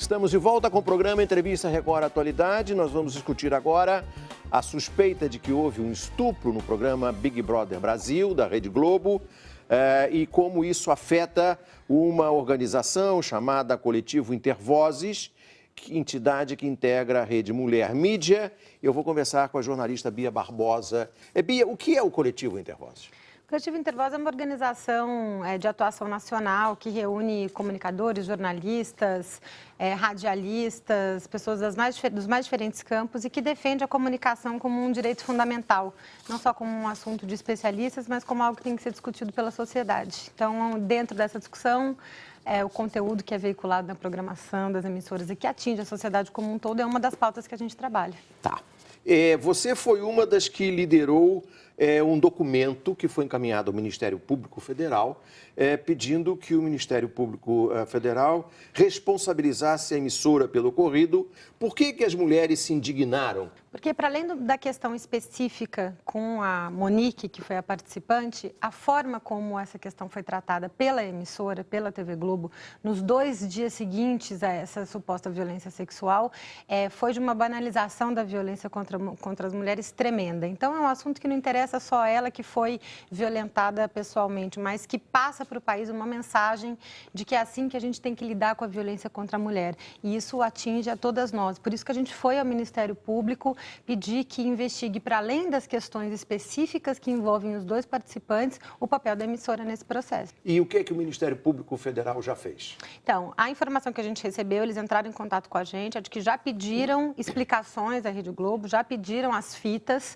Estamos de volta com o programa Entrevista Record Atualidade. Nós vamos discutir agora a suspeita de que houve um estupro no programa Big Brother Brasil, da Rede Globo, e como isso afeta uma organização chamada Coletivo Intervozes, entidade que integra a Rede Mulher Mídia. Eu vou conversar com a jornalista Bia Barbosa. Bia, o que é o Coletivo Intervozes? O Coletivo Intervoz é uma organização de atuação nacional que reúne comunicadores, jornalistas, radialistas, pessoas dos mais diferentes campos e que defende a comunicação como um direito fundamental, não só como um assunto de especialistas, mas como algo que tem que ser discutido pela sociedade. Então, dentro dessa discussão, o conteúdo que é veiculado na programação das emissoras e que atinge a sociedade como um todo é uma das pautas que a gente trabalha. Tá. Você foi uma das que liderou um documento que foi encaminhado ao Ministério Público Federal, pedindo que o Ministério Público Federal responsabilizasse a emissora pelo ocorrido. Por que as mulheres se indignaram? Porque, para além da questão específica com a Monique, que foi a participante, a forma como essa questão foi tratada pela emissora, pela TV Globo, nos 2 dias seguintes a essa suposta violência sexual, foi de uma banalização da violência contra as mulheres tremenda. Então, é um assunto que não interessa só a ela que foi violentada pessoalmente, mas que passa para o país uma mensagem de que é assim que a gente tem que lidar com a violência contra a mulher. E isso atinge a todas nós. Por isso que a gente foi ao Ministério Público pedir que investigue, para além das questões específicas que envolvem os 2 participantes, o papel da emissora nesse processo. E o que o Ministério Público Federal já fez? Então, a informação que a gente recebeu, eles entraram em contato com a gente, é de que já pediram explicações da Rede Globo, já pediram as fitas.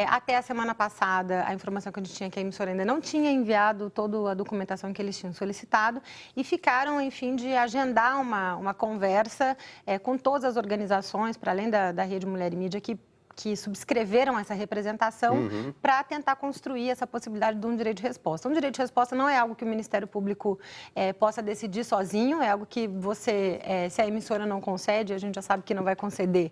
Até a semana passada, a informação que a gente tinha é que a emissora ainda não tinha enviado toda a documentação que eles tinham solicitado e ficaram, enfim, de agendar uma conversa com todas as organizações, para além da Rede Mulher e Mídia, que subscreveram essa representação para tentar construir essa possibilidade de um direito de resposta. Um direito de resposta não é algo que o Ministério Público possa decidir sozinho, é algo que você, se a emissora não concede, a gente já sabe que não vai conceder,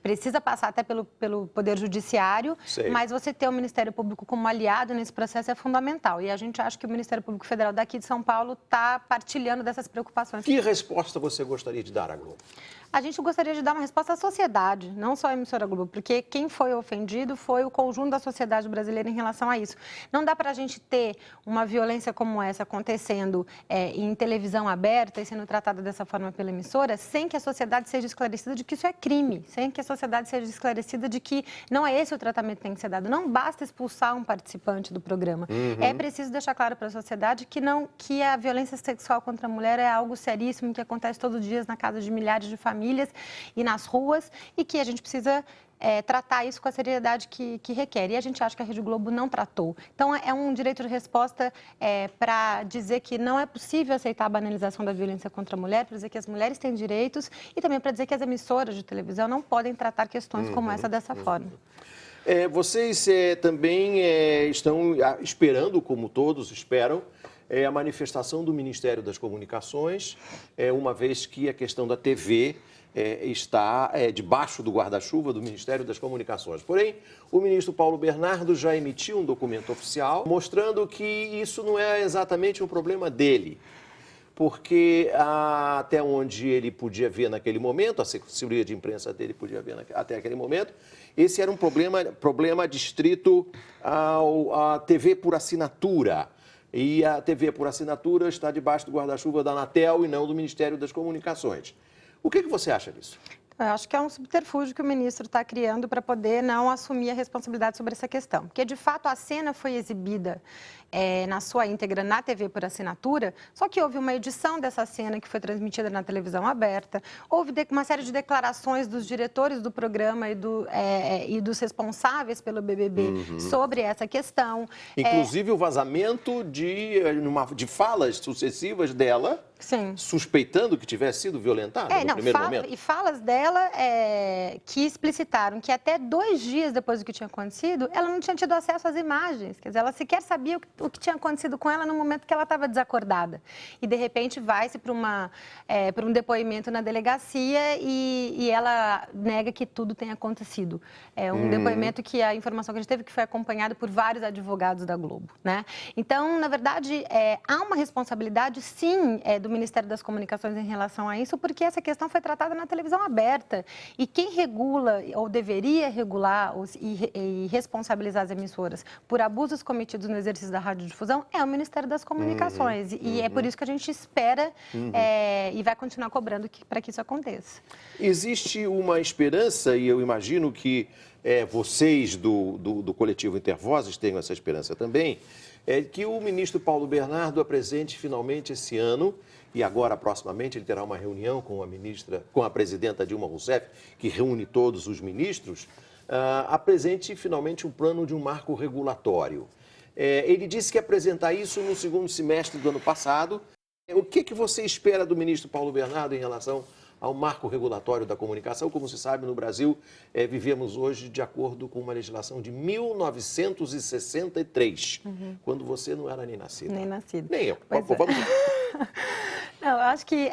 precisa passar até pelo Poder Judiciário, mas você ter o Ministério Público como aliado nesse processo é fundamental. E a gente acha que o Ministério Público Federal daqui de São Paulo está partilhando dessas preocupações. Que resposta você gostaria de dar à Globo? A gente gostaria de dar uma resposta à sociedade, não só à emissora Globo, porque quem foi ofendido foi o conjunto da sociedade brasileira em relação a isso. Não dá para a gente ter uma violência como essa acontecendo em televisão aberta e sendo tratada dessa forma pela emissora, sem que a sociedade seja esclarecida de que isso é crime, sem que a sociedade seja esclarecida de que não é esse o tratamento que tem que ser dado. Não basta expulsar um participante do programa. É preciso deixar claro para a sociedade que a violência sexual contra a mulher é algo seríssimo, que acontece todos os dias na casa de milhares de famílias e nas ruas, e que a gente precisa tratar isso com a seriedade que requer. E a gente acha que a Rede Globo não tratou. Então, é um direito de resposta para dizer que não é possível aceitar a banalização da violência contra a mulher, para dizer que as mulheres têm direitos e também para dizer que as emissoras de televisão não podem tratar questões como essa dessa forma. Vocês também estão esperando, como todos esperam, a manifestação do Ministério das Comunicações, uma vez que a questão da TV está debaixo do guarda-chuva do Ministério das Comunicações. Porém, o ministro Paulo Bernardo já emitiu um documento oficial mostrando que isso não é exatamente um problema dele, porque até onde ele podia ver naquele momento, a assessoria de imprensa dele podia ver até aquele momento, esse era um problema distrito à TV por assinatura. E a TV por assinatura está debaixo do guarda-chuva da Anatel e não do Ministério das Comunicações. O que você acha disso? Eu acho que é um subterfúgio que o ministro está criando para poder não assumir a responsabilidade sobre essa questão. Porque, de fato, a cena foi exibida na sua íntegra na TV por assinatura, só que houve uma edição dessa cena que foi transmitida na televisão aberta, houve uma série de declarações dos diretores do programa e dos responsáveis pelo BBB sobre essa questão. Inclusive o vazamento de falas sucessivas dela, sim, suspeitando que tivesse sido violentada no primeiro momento. E falas dela que explicitaram que até 2 dias depois do que tinha acontecido, ela não tinha tido acesso às imagens. Quer dizer, ela sequer sabia o que tinha acontecido com ela no momento que ela estava desacordada. E, de repente, vai-se para um depoimento na delegacia e ela nega que tudo tenha acontecido. É um depoimento que a informação que a gente teve que foi acompanhado por vários advogados da Globo, né? Então, na verdade, há uma responsabilidade, sim, do Ministério das Comunicações em relação a isso, porque essa questão foi tratada na televisão aberta. E quem regula, ou deveria regular e responsabilizar as emissoras por abusos cometidos no exercício da radiodifusão é o Ministério das Comunicações. E é por isso que a gente espera e vai continuar cobrando para que isso aconteça. Existe uma esperança, e eu imagino que vocês do coletivo Intervozes tenham essa esperança também, que o ministro Paulo Bernardo apresente finalmente esse ano, e agora proximamente ele terá uma reunião com a presidenta Dilma Rousseff, que reúne todos os ministros, apresente finalmente um plano de um marco regulatório. Ele disse que ia apresentar isso no segundo semestre do ano passado. O que você espera do ministro Paulo Bernardo em relação ao marco regulatório da comunicação? Como se sabe, no Brasil, vivemos hoje de acordo com uma legislação de 1963, quando você não era nem nascida. Nem nascida. Nem eu. Vamos lá. Não, eu acho que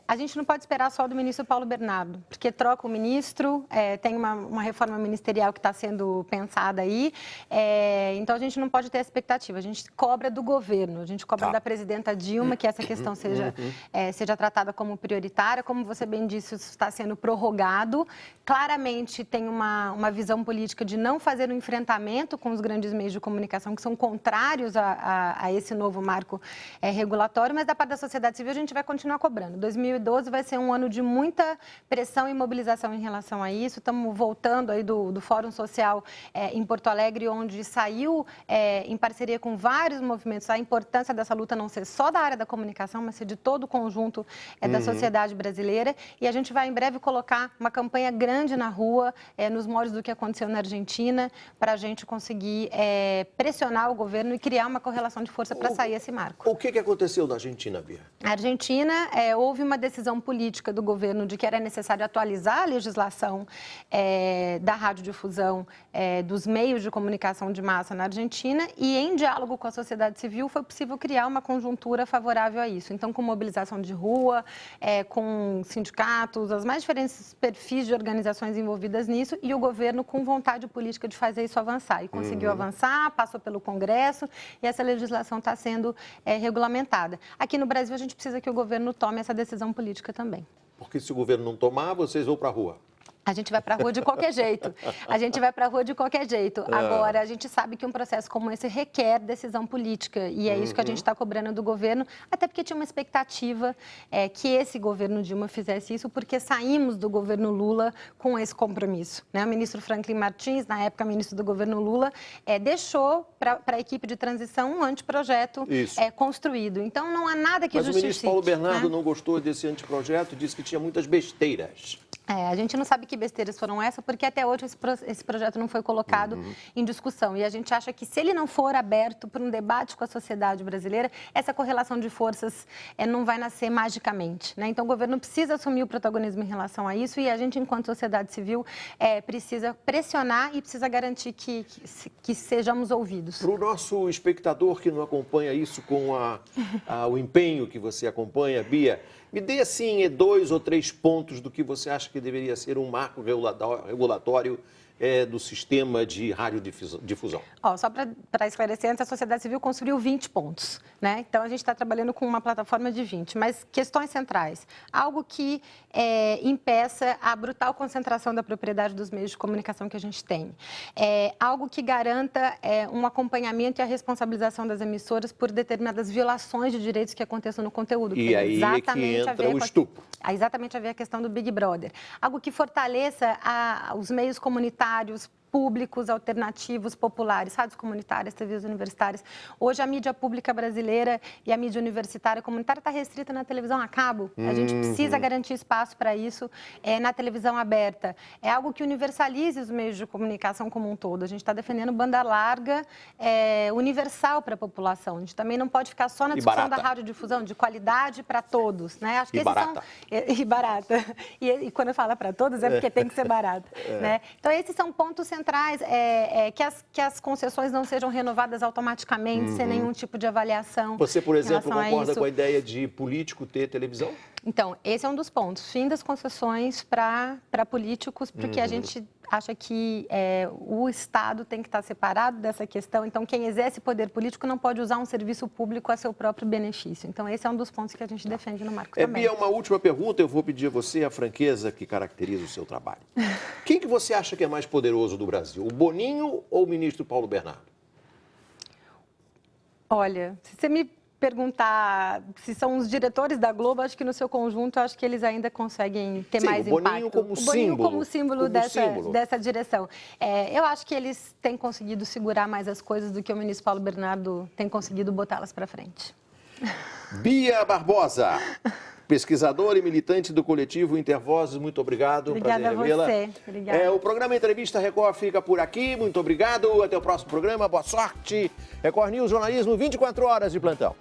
a gente não pode esperar só do ministro Paulo Bernardo, porque troca o ministro, tem uma reforma ministerial que está sendo pensada aí, então a gente não pode ter essa expectativa. A gente cobra do governo, a gente cobra da presidenta Dilma que essa questão seja tratada como prioritária. Como você bem disse, isso está sendo prorrogado. Claramente tem uma visão política de não fazer um enfrentamento com os grandes meios de comunicação que são contrários a esse novo marco regulatório, mas da parte da sociedade civil a gente vai continuar cobrando. 2012 vai ser um ano de muita pressão e mobilização em relação a isso. Estamos voltando aí do Fórum Social em Porto Alegre, onde saiu em parceria com vários movimentos a importância dessa luta não ser só da área da comunicação, mas ser de todo o conjunto da sociedade brasileira. E a gente vai em breve colocar uma campanha grande na rua, nos moldes do que aconteceu na Argentina, para a gente conseguir pressionar o governo e criar uma correlação de força para sair esse marco. O que aconteceu na Argentina, Bia? Na Argentina, houve uma decisão política do governo de que era necessário atualizar a legislação da radiodifusão, dos meios de comunicação de massa na Argentina, e em diálogo com a sociedade civil foi possível criar uma conjuntura favorável a isso. Então, com mobilização de rua, com sindicatos, as mais diferentes perfis de organizações envolvidas nisso, e o governo com vontade política de fazer isso avançar. E conseguiu avançar, passou pelo Congresso, e essa legislação está sendo regulamentada. Aqui no Brasil, a gente precisa que o governo tome essa decisão política também. Porque se o governo não tomar, vocês vão para a rua. A gente vai para a rua de qualquer jeito. A gente vai para a rua de qualquer jeito. Agora, a gente sabe que um processo como esse requer decisão política. E é isso que a gente está cobrando do governo, até porque tinha uma expectativa que esse governo Dilma fizesse isso, porque saímos do governo Lula com esse compromisso. Né? O ministro Franklin Martins, na época ministro do governo Lula, deixou para a equipe de transição um anteprojeto construído. Então, não há nada que justifique. Mas o ministro Paulo Bernardo não gostou desse anteprojeto, disse que tinha muitas besteiras. A gente não sabe que besteiras foram essas, porque até hoje esse projeto não foi colocado em discussão. E a gente acha que se ele não for aberto para um debate com a sociedade brasileira, essa correlação de forças não vai nascer magicamente. Né? Então, o governo precisa assumir o protagonismo em relação a isso, e a gente, enquanto sociedade civil, precisa pressionar e precisa garantir que sejamos ouvidos. Para o nosso espectador que não acompanha isso com o empenho que você acompanha, Bia, me dê, assim, 2 ou 3 pontos do que você acha que deveria ser um marco regulatório do sistema de radiodifusão. Só para esclarecer, antes a sociedade civil construiu 20 pontos, né? Então, a gente está trabalhando com uma plataforma de 20, mas questões centrais. Algo que impeça a brutal concentração da propriedade dos meios de comunicação que a gente tem. Algo que garanta um acompanhamento e a responsabilização das emissoras por determinadas violações de direitos que aconteçam no conteúdo. E aí é que entra o estupro. Exatamente a ver a questão do Big Brother. Algo que fortaleça os meios comunitários, públicos, alternativos, populares, rádios comunitárias, TVs universitárias. Hoje, a mídia pública brasileira e a mídia universitária comunitária está restrita na televisão a cabo. A gente precisa garantir espaço para isso na televisão aberta. É algo que universalize os meios de comunicação como um todo. A gente está defendendo banda larga universal para a população. A gente também não pode ficar só na discussão da radiodifusão, de qualidade para todos. Né? Acho que e barata. E barata. E quando eu falo para todos, é porque tem que ser barata. Né? Então, esses são pontos centrais, que as concessões não sejam renovadas automaticamente, sem nenhum tipo de avaliação. Você, por exemplo, concorda com a ideia de político ter televisão? Então, esse é um dos pontos. Fim das concessões para políticos, porque a gente acha que o Estado tem que estar separado dessa questão. Então, quem exerce poder político não pode usar um serviço público a seu próprio benefício. Então, esse é um dos pontos que a gente defende no marco também. Bia, uma última pergunta. Eu vou pedir a você a franqueza que caracteriza o seu trabalho. Quem que você acha que é mais poderoso do Brasil? O Boninho ou o ministro Paulo Bernardo? Olha, se você me perguntar se são os diretores da Globo, acho que no seu conjunto, acho que eles ainda conseguem ter mais impacto. O Boninho como símbolo dessa direção. Eu acho que eles têm conseguido segurar mais as coisas do que o ministro Paulo Bernardo tem conseguido botá-las para frente. Bia Barbosa, pesquisadora e militante do coletivo Intervozes, muito obrigado. Obrigada a você. Obrigada. O programa Entrevista Record fica por aqui. Muito obrigado. Até o próximo programa. Boa sorte. Record News, jornalismo 24 horas de plantão.